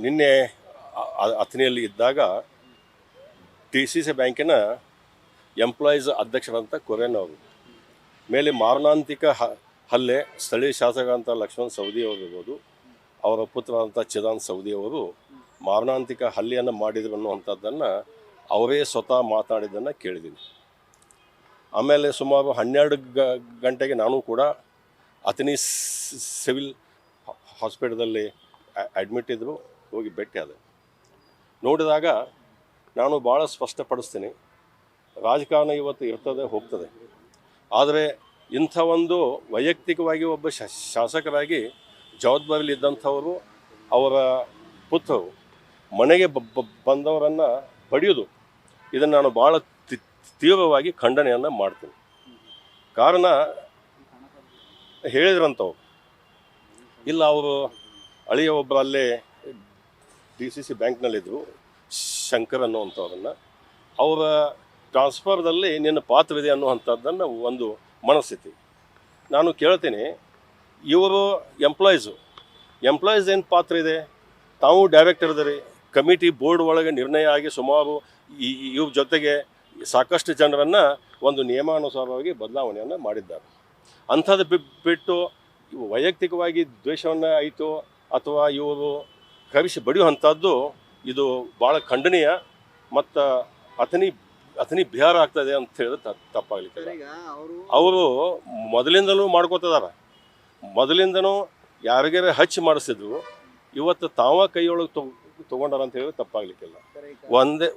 ನಿನ್ನೆ ಅಥಣಿಯಲ್ಲಿ ಇದ್ದಾಗ DCC ಬ್ಯಾಂಕಿನ ಎಂಪ್ಲಾಯೀಸ್ ಅಧ್ಯಕ್ಷರಂತ ಕುರೇನ್ ಅವರು ಮೇಲೆ ಮಾರಣಾಂತಿಕ ಹಲ್ಲೆ ಸ್ಥಳೀಯ ಶಾಸಕ ಅಂತ ಲಕ್ಷ್ಮಣ್ ಸವದಿ ಅವರು ಇರ್ಬೋದು, ಅವರ ಪುತ್ರ ಅಂತ ಚಿದಾನ್ ಸವದಿ ಅವರು ಮಾರಣಾಂತಿಕ ಹಲ್ಲೆಯನ್ನು ಮಾಡಿದ್ರು ಅನ್ನುವಂಥದ್ದನ್ನು ಅವರೇ ಸ್ವತಃ ಮಾತಾಡಿದ್ದನ್ನು ಕೇಳಿದ್ದೀನಿ. ಆಮೇಲೆ ಸುಮಾರು 12 ಗಂಟೆಗೆ ನಾನು ಕೂಡ ಅಥಣಿ ಸಿವಿಲ್ ಹಾಸ್ಪಿಟಲಲ್ಲಿ ಅಡ್ಮಿಟ್ ಇದ್ದರು, ಹೋಗಿ ಭೇಟಿಯಾದೆ. ನೋಡಿದಾಗ ನಾನು ಭಾಳ ಸ್ಪಷ್ಟಪಡಿಸ್ತೀನಿ, ರಾಜಕಾರಣ ಇವತ್ತು ಇರ್ತದೆ ಹೋಗ್ತದೆ, ಆದರೆ ಇಂಥ ಒಂದು ವೈಯಕ್ತಿಕವಾಗಿ ಒಬ್ಬ ಶಾಸಕರಾಗಿ ಜವಾಬ್ದಾರಿಯಲ್ಲಿದ್ದಂಥವರು, ಅವರ ಪುತ್ರರು ಮನೆಗೆ ಬಂದವರನ್ನು ಪಡೆಯೋದು, ಇದನ್ನು ನಾನು ಭಾಳ ತೀವ್ರವಾಗಿ ಖಂಡನೆಯನ್ನು ಮಾಡ್ತೀನಿ. ಕಾರಣ ಹೇಳಿದ್ರಂಥವ್ರು ಇಲ್ಲ, ಅವರು ಅಳಿಯ ಒಬ್ಬರು ಅಲ್ಲೇ DCC ಬ್ಯಾಂಕ್ನಲ್ಲಿದ್ದರು, ಶಂಕರ್ ಅನ್ನುವಂಥವ್ರನ್ನು, ಅವರ ಟ್ರಾನ್ಸ್ಫರ್ದಲ್ಲಿ ನಿನ್ನ ಪಾತ್ರವಿದೆ ಅನ್ನುವಂಥದ್ದನ್ನು ಒಂದು ಮನಸ್ಥಿತಿ. ನಾನು ಕೇಳ್ತೀನಿ, ಇವರು ಎಂಪ್ಲಾಯೀಸ್ ಏನು ಪಾತ್ರ ಇದೆ? ತಾವು ಡೈರೆಕ್ಟರ್ ಇದ್ದೀರಿ, ಕಮಿಟಿ ಬೋರ್ಡ್ ಒಳಗೆ ನಿರ್ಣಯ ಆಗಿ ಸುಮಾರು ಇವ್ರ ಜೊತೆಗೆ ಸಾಕಷ್ಟು ಜನರನ್ನು ಒಂದು ನಿಯಮಾನುಸಾರವಾಗಿ ಬದಲಾವಣೆಯನ್ನು ಮಾಡಿದ್ದಾರೆ. ಅಂಥದ್ದು ಬಿಟ್ಟು ವೈಯಕ್ತಿಕವಾಗಿ ದ್ವೇಷವನ್ನು ಆಯಿತು ಅಥವಾ ಇವರು ಕವಿಸಿ ಬಡಿಯುವಂಥದ್ದು ಇದು ಭಾಳ ಖಂಡನೀಯ ಮತ್ತು ಅಥಣಿ ಬಿಹಾರ ಆಗ್ತದೆ ಅಂತ ಹೇಳಿದ್ರೆ ತಪ್ಪಾಗಲಿಕ್ಕೆ. ಅವರು ಮೊದಲಿಂದಲೂ ಮಾಡ್ಕೋತಿದ್ದಾರೆ, ಮೊದಲಿಂದನೂ ಯಾರಿಗಾರ ಹಚ್ಚಿ ಮಾಡಿಸಿದ್ರು, ಇವತ್ತು ತಾವ ಕೈಯೊಳಗೆ ತೊಗೊಂಡಾರ ಅಂತ ಹೇಳಿದ್ರೆ ತಪ್ಪಾಗಲಿಕ್ಕಿಲ್ಲ.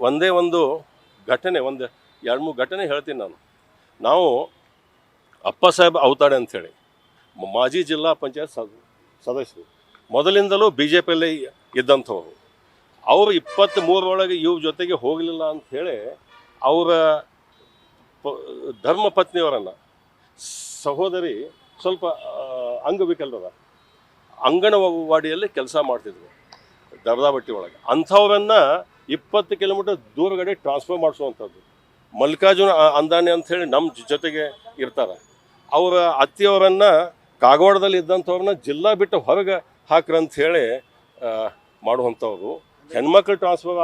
ಒಂದೇ ಒಂದು ಘಟನೆ, 2-3 ಘಟನೆ ಹೇಳ್ತೀನಿ ನಾನು. ನಾವು ಅಪ್ಪ ಸಾಹೇಬ್ ಅವತಾಡೆ ಅಂಥೇಳಿ ಮಾಜಿ ಜಿಲ್ಲಾ ಪಂಚಾಯತ್ ಸದಸ್ಯರು, ಮೊದಲಿಂದಲೂ BJPಯಲ್ಲೇ ಇದ್ದಂಥವ್ರು, ಅವರು 23 ಇವ್ರ ಜೊತೆಗೆ ಹೋಗಲಿಲ್ಲ ಅಂಥೇಳಿ ಅವರ ಧರ್ಮಪತ್ನಿಯವರನ್ನು, ಸಹೋದರಿ ಸ್ವಲ್ಪ ಅಂಗವಿಕಲರ, ಅಂಗನವಾಡಿಯಲ್ಲಿ ಕೆಲಸ ಮಾಡ್ತಿದ್ರು ದರ್ದಾಬಟ್ಟಿ ಒಳಗೆ, ಅಂಥವ್ರನ್ನು 20 ಕಿಲೋಮೀಟರ್ ದೂರಗಡೆ ಟ್ರಾನ್ಸ್ಫರ್ ಮಾಡಿಸುವಂಥದ್ದು. ಮಲ್ಲಿಕಾರ್ಜುನ ಅಂದಾನೆ ಅಂಥೇಳಿ ನಮ್ಮ ಜೊತೆಗೆ ಇರ್ತಾರೆ, ಅವರ ಅತ್ತಿಯವರನ್ನು ಕಾಗವಾಡದಲ್ಲಿ ಇದ್ದಂಥವ್ರನ್ನ ಜಿಲ್ಲಾ ಬಿಟ್ಟು ಹೊರಗೆ ಹಾಕ್ರಂತ ಹೇಳಿ ಮಾಡುವಂಥವ್ರು. ಹೆಣ್ಮಕ್ಳು ಟ್ರಾನ್ಸ್ಫರ್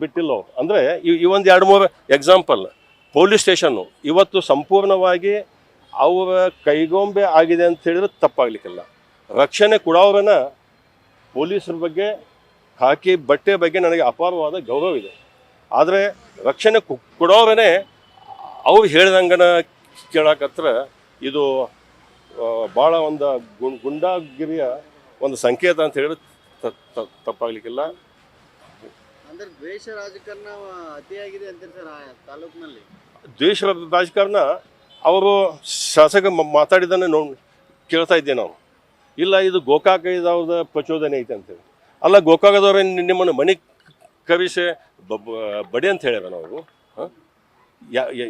ಬಿಟ್ಟಿಲ್ಲ ಅವ್ರು. ಅಂದರೆ ಈ ಒಂದು 2-3 ಎಕ್ಸಾಂಪಲ್. ಪೊಲೀಸ್ ಸ್ಟೇಷನ್ನು ಇವತ್ತು ಸಂಪೂರ್ಣವಾಗಿ ಅವರ ಕೈಗೊಂಬೆ ಆಗಿದೆ ಅಂತ ಹೇಳಿದ್ರೆ ತಪ್ಪಾಗಲಿಕ್ಕಿಲ್ಲ. ರಕ್ಷಣೆ ಕೊಡೋರನ್ನ ಪೊಲೀಸರ ಬಗ್ಗೆ, ಖಾಕಿ ಬಟ್ಟೆ ಬಗ್ಗೆ ನನಗೆ ಅಪಾರವಾದ ಗೌರವ ಇದೆ, ಆದರೆ ರಕ್ಷಣೆ ಕೊಡೋರೇ ಅವ್ರು ಹೇಳ್ದಂಗನ ಕೇಳಕತ್ರ ಇದು ಭಾಳ ಒಂದು ಗುಂಡಾಗಿರಿಯ ಒಂದು ಸಂಕೇತ ಅಂತ ಹೇಳಿದ್ರೆ ತಪ್ಪಾಗಲಿಕ್ಕಿಲ್ಲ. ಅಂದ್ರೆ ದ್ವೇಷ ರಾಜಕಾರಣ ಅತಿಯಾಗಿದೆ ಅಂತೀರಿ ಸರ್ ತಾಲೂಕಿನಲ್ಲಿ? ದ್ವೇಷ ರಾಜಕಾರಣ ಅವರು ಶಾಸಕ ಮಾತಾಡಿದ್ದನ್ನೇ ಕೇಳ್ತಾ ಇದ್ದೆ ನಾವು. ಇಲ್ಲ, ಇದು ಗೋಕಾಕ ಇದಾವ್ದ ಪ್ರಚೋದನೆ ಐತೆ ಅಂತೇಳಿ. ಅಲ್ಲ, ಗೋಕಾಕದವ್ರೆ ನಿಮ್ಮನ್ನು ಮನೆ ಕವಿಸೆ ಬಡಿ ಅಂತ ಹೇಳ್ಯಾರ ನಾವು.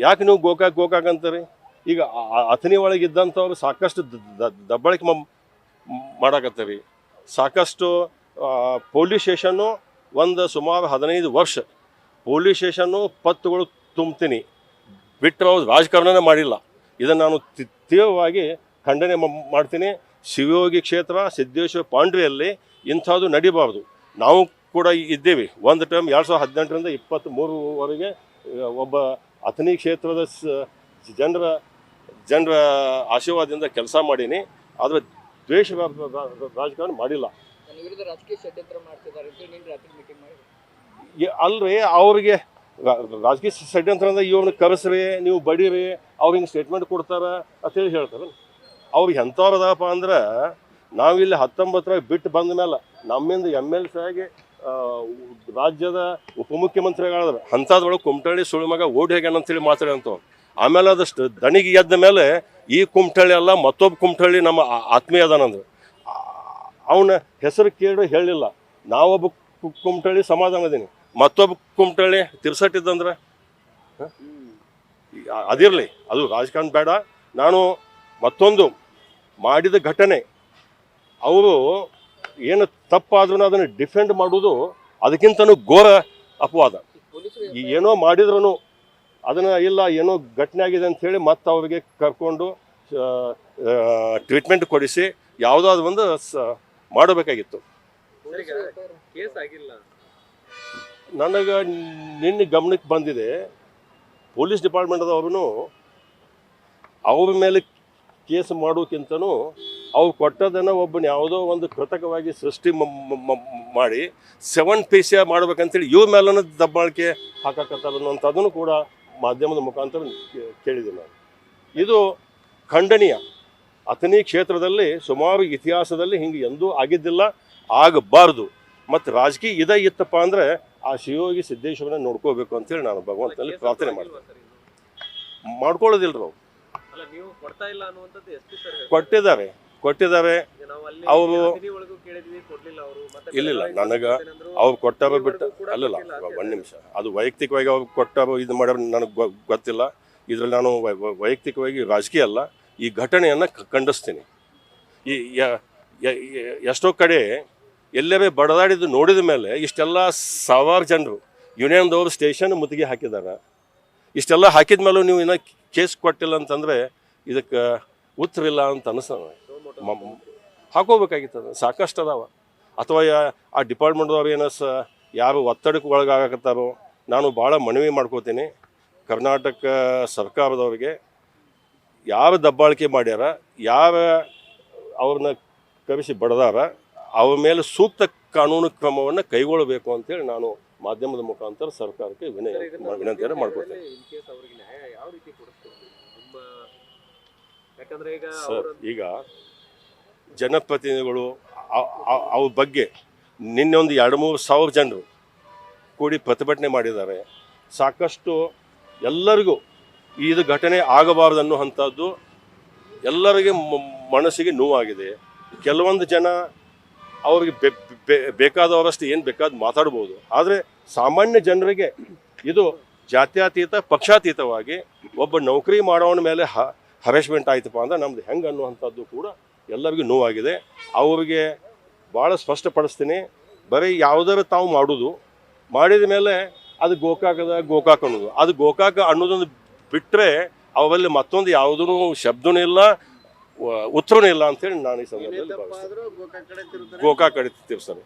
ಯಾಕೆ ನೀವು ಗೋಕಾಕ ಅಂತಾರೆ? ಈಗ ಅಥಣಿ ಒಳಗೆ ಇದ್ದಂಥವ್ರು ಸಾಕಷ್ಟು ದಬ್ಬಾಳಿಕೆ ಮಾಡಾಕತ್ತಾರೆ. ಸಾಕಷ್ಟು ಪೊಲೀಸ್ ಸ್ಟೇಷನ್ನು ಒಂದು ಸುಮಾರು 15 ವರ್ಷ ಪೊಲೀಸ್ ಸ್ಟೇಷನ್ನು ಪತ್ತುಗಳು ತುಂಬ್ತೀನಿ ಬಿಟ್ಟರೆ ಅವ್ರು ರಾಜಕಾರಣನೇ ಮಾಡಿಲ್ಲ. ಇದನ್ನು ನಾನು ತೀವ್ರವಾಗಿ ಖಂಡನೆ ಮಾಡ್ತೀನಿ. ಶಿವಯೋಗಿ ಕ್ಷೇತ್ರ, ಸಿದ್ದೇಶ್ವರ ಪಾಂಡ್ರೆಯಲ್ಲಿ ಇಂಥದ್ದು ನಡಿಬಾರ್ದು. ನಾವು ಕೂಡ ಇದ್ದೇವೆ. ಒಂದು ಟೈಮ್ 2018ರಿಂದ 23ವರೆಗೆ ಒಬ್ಬ ಅಥಣಿ ಕ್ಷೇತ್ರದ ಜನರ ಆಶೀರ್ವಾದದಿಂದ ಕೆಲಸ ಮಾಡೀನಿ, ಆದರೆ ದ್ವೇಷ ರಾಜಕಾರಣ ಮಾಡಿಲ್ಲ. ಅಲ್ರಿ, ಅವ್ರಿಗೆ ರಾಜಕೀಯ ಷಡ್ಯಂತ್ರ ಅಂದ್ರೆ ಇವ್ರನ್ನ ಕರೆಸ್ರಿ, ನೀವು ಬಡೀರಿ, ಅವ್ರಿಗೆ ಸ್ಟೇಟ್ಮೆಂಟ್ ಕೊಡ್ತಾರ ಅಂತೇಳಿ ಹೇಳ್ತಾರೆ. ಅವ್ರಿಗೆ ಎಂಥವ್ರದಪ್ಪ ಅಂದ್ರೆ, ನಾವಿಲ್ಲಿ 19 ಬಿಟ್ಟು ಬಂದ ಮೇಲೆ ನಮ್ಮಿಂದ MLC ಆಗಿ ರಾಜ್ಯದ ಉಪಮುಖ್ಯಮಂತ್ರಿಗಳಾದ್ರೆ ಅಂಥದ್ರೊಳಗೆ ಕುಮಟಳ್ಳಿ ಸುಳಿಮಗ ಓಡಿ ಹೋಗ್ಯಾನ ಅಂತೇಳಿ ಮಾತಾಡೋಂಥವ್ರು. ಆಮೇಲೆ ಅದಷ್ಟು ದಣಿಗೆ ಎದ್ದ ಮೇಲೆ ಈ ಕುಮಟಳ್ಳಿ ಅಲ್ಲ ಮತ್ತೊಬ್ಬ ಕುಮಟಳ್ಳಿ ನಮ್ಮ ಆತ್ಮೀಯ ಅದಾನಂದ್ರೆ ಅವನ ಹೆಸರು ಕೇಳಿ ಹೇಳಿಲ್ಲ. ನಾವೊಬ್ಬ ಕುಮಟಳ್ಳಿ ಸಮಾಧಾನ ಇದೀನಿ, ಮತ್ತೊಬ್ಬ ಕುಮಟಳ್ಳಿ ತಿರ್ಸಟ್ಟಿದ್ದಂದ್ರೆ ಅದಿರಲಿ, ಅದು ರಾಜಕಾರಣ ಬೇಡ. ನಾನು ಮತ್ತೊಂದು ಮಾಡಿದ ಘಟನೆ, ಅವರು ಏನು ತಪ್ಪಾದ್ರೂ ಅದನ್ನು ಡಿಫೆಂಡ್ ಮಾಡೋದು ಅದಕ್ಕಿಂತನೂ ಘೋರ ಅಪವಾದ. ಏನೋ ಮಾಡಿದ್ರು ಅದನ್ನು ಇಲ್ಲ ಏನೋ ಘಟನೆ ಆಗಿದೆ ಅಂಥೇಳಿ ಮತ್ತೆ ಅವರಿಗೆ ಕರ್ಕೊಂಡು ಟ್ರೀಟ್ಮೆಂಟ್ ಕೊಡಿಸಿ ಯಾವುದಾದ್ರು ಒಂದು ಮಾಡಬೇಕಾಗಿತ್ತು. ಕೇಸ್ ಆಗಿಲ್ಲ. ನನಗೆ ನಿನ್ನೆ ಗಮನಕ್ಕೆ ಬಂದಿದೆ, ಪೊಲೀಸ್ ಡಿಪಾರ್ಟ್ಮೆಂಟ್ದವ್ರು ಅವ್ರ ಮೇಲೆ ಕೇಸ್ ಮಾಡೋಕ್ಕಿಂತನೂ ಅವ್ರು ಕೊಟ್ಟದನ್ನು ಒಬ್ಬನ ಯಾವುದೋ ಒಂದು ಕೃತಕವಾಗಿ ಸೃಷ್ಟಿ ಮಾಡಿ 7 ಪೈಸೆ ಮಾಡ್ಬೇಕಂತೇಳಿ ಇವ್ರ ಮೇಲೂ ದಬ್ಬಾಳಿಕೆ ಹಾಕಕತ್ತಾರ ಅನ್ನೋಂಥದ್ದನ್ನು ಕೂಡ ಮಾಧ್ಯಮದ ಮುಖಾಂತರ ಕೇಳಿದೆ ನಾನು. ಇದು ಖಂಡನೀಯ. ಅಥಣಿ ಕ್ಷೇತ್ರದಲ್ಲಿ ಸುಮಾರು ಇತಿಹಾಸದಲ್ಲಿ ಹಿಂಗೆ ಎಂದೂ ಆಗಿದ್ದಿಲ್ಲ, ಆಗಬಾರ್ದು. ಮತ್ತು ರಾಜಕೀಯ ಇದೇ ಇತ್ತಪ್ಪ ಅಂದರೆ ಆ ಶಿವಯೋಗಿ ಸಿದ್ದೇಶ್ವರನ ನೋಡ್ಕೋಬೇಕು ಅಂತೇಳಿ ನಾನು ಭಗವಂತನಲ್ಲಿ ಪ್ರಾರ್ಥನೆ ಮಾಡ್ತೀನಿ. ಮಾಡ್ಕೊಳ್ಳೋದಿಲ್ಲ ನಾವು, ಅಲ್ಲ ನೀವು ಕೊಡ್ತಾ ಇಲ್ಲ ಅನ್ನುವಂಥದ್ದು ಎಸ್ಪಿ ಸರ್ ಕೊಟ್ಟಿದ್ದಾರೆ ನಾವು ಅಲ್ಲಿ ಅವರು ಅತಿಥಿ ಒಳಗೂ ಕೇಳಿದ್ವಿ, ಕೊಡ್ಲಿಲ್ಲ ಅವರು. ಮತ್ತೆ ಇಲ್ಲ ನನಗೆ ಏನಂದ್ರು, ಅವ್ರು ಕೊಟ್ಟಾರೋ ಬಿಟ್ಟು ಕೂಡ ಅಲ್ಲಲ್ಲ, ಕೊಟ್ಟಿಲ್ಲ ಅಂತ ಒಂದು ನಿಮಿಷ, ಅದು ವೈಯಕ್ತಿಕವಾಗಿ ಅವ್ರು ಕೊಟ್ಟಾರೋ ಇದು ಮಾಡ್ಯಾರ ನನಗೆ ಗೊತ್ತಿಲ್ಲ. ಇದರಲ್ಲಿ ನಾನು ವೈಯಕ್ತಿಕವಾಗಿ ರಾಜಕೀಯ ಅಲ್ಲ, ಈ ಘಟನೆಯನ್ನು ಖಂಡಿಸ್ತೀನಿ. ಈ ಎಷ್ಟೋ ಕಡೆ ಎಲ್ಲರೇ ಬಡದಾಡಿದ್ದು ನೋಡಿದ ಮೇಲೆ ಇಷ್ಟೆಲ್ಲ ಸಾವಿರಾರು ಜನರು ಯೂನಿಯನ್ದವರು ಸ್ಟೇಷನ್ ಮುತ್ತಿಗೆ ಹಾಕಿದ್ದಾರೆ. ಇಷ್ಟೆಲ್ಲ ಹಾಕಿದ ಮೇಲೂ ನೀವು ಇನ್ನೂ ಕೇಸ್ ಕೊಟ್ಟಿಲ್ಲ ಅಂತಂದರೆ ಇದಕ್ಕೆ ಉತ್ತರ ಇಲ್ಲ ಅಂತ ಅನಿಸ್ತದೆ. ಹಾಕೋಬೇಕಾಗಿತ್ತು, ಸಾಕಷ್ಟು ಅದಾವ. ಅಥವಾ ಆ ಡಿಪಾರ್ಟ್ಮೆಂಟ್ದವ್ರು ಯಾರು ಒತ್ತಡಕ್ಕೆ ಒಳಗಾಗತ್ತಾರೋ, ನಾನು ಭಾಳ ಮನವಿ ಮಾಡ್ಕೋತೀನಿ ಕರ್ನಾಟಕ ಸರ್ಕಾರದವ್ರಿಗೆ, ಯಾವ ದಬ್ಬಾಳಿಕೆ ಮಾಡ್ಯಾರ, ಯಾವ ಅವ್ರನ್ನ ಕರೆಸಿ ಬಡದಾರ, ಅವ್ರ ಮೇಲೆ ಸೂಕ್ತ ಕಾನೂನು ಕ್ರಮವನ್ನು ಕೈಗೊಳ್ಳಬೇಕು ಅಂತೇಳಿ ನಾನು ಮಾಧ್ಯಮದ ಮುಖಾಂತರ ಸರ್ಕಾರಕ್ಕೆ ವಿನಂತಿಯನ್ನು ಮಾಡ್ಕೊಳ್ತೇನೆ. ಸರ್, ಈಗ ಜನಪ್ರತಿನಿಧಿಗಳು ಅವ್ರ ಬಗ್ಗೆ ನಿನ್ನೆ ಒಂದು 2-3 ಸಾವಿರ ಜನರು ಕೂಡಿ ಪ್ರತಿಭಟನೆ ಮಾಡಿದ್ದಾರೆ. ಸಾಕಷ್ಟು ಎಲ್ಲರಿಗೂ ಇದು ಘಟನೆ ಆಗಬಾರ್ದು ಅನ್ನುವಂಥದ್ದು ಎಲ್ಲರಿಗೆ ಮನಸ್ಸಿಗೆ ನೋವಾಗಿದೆ. ಕೆಲವೊಂದು ಜನ ಅವ್ರಿಗೆ ಬೇಕಾದವರಷ್ಟು ಏನು ಬೇಕಾದ ಮಾತಾಡ್ಬೋದು, ಆದರೆ ಸಾಮಾನ್ಯ ಜನರಿಗೆ ಇದು ಜಾತ್ಯತೀತ ಪಕ್ಷಾತೀತವಾಗಿ ಒಬ್ಬ ನೌಕರಿ ಮಾಡೋನ ಮೇಲೆ ಹರಾಸ್ಮೆಂಟ್ ಆಯ್ತಪ್ಪ ಅಂದ್ರೆ ನಮ್ದು ಹೆಂಗೆ ಅನ್ನುವಂಥದ್ದು ಕೂಡ ಎಲ್ಲರಿಗೂ ನೋವಾಗಿದೆ. ಅವ್ರಿಗೆ ಭಾಳ ಸ್ಪಷ್ಟಪಡಿಸ್ತೀನಿ, ಬರೀ ಯಾವುದಾರು ತಾವು ಮಾಡಿದ ಮೇಲೆ ಅದು ಗೋಕಾಕ್ ಅನ್ನೋದು, ಅದು ಗೋಕಾಕ ಅನ್ನೋದೊಂದು ಬಿಟ್ಟರೆ ಅವರಲ್ಲಿ ಮತ್ತೊಂದು ಯಾವುದೂ ಶಬ್ದನೂ ಇಲ್ಲ, ಉತ್ತರನೂ ಇಲ್ಲ ಅಂತೇಳಿ ನಾನು ಈ ಸಂದರ್ಭದಲ್ಲಿ ಭಾವಿಸ್ತೇನೆ. ಗೋಕಾಕ್ ಕಡೆ ತಿರ್ಸ್ತಾರೆ.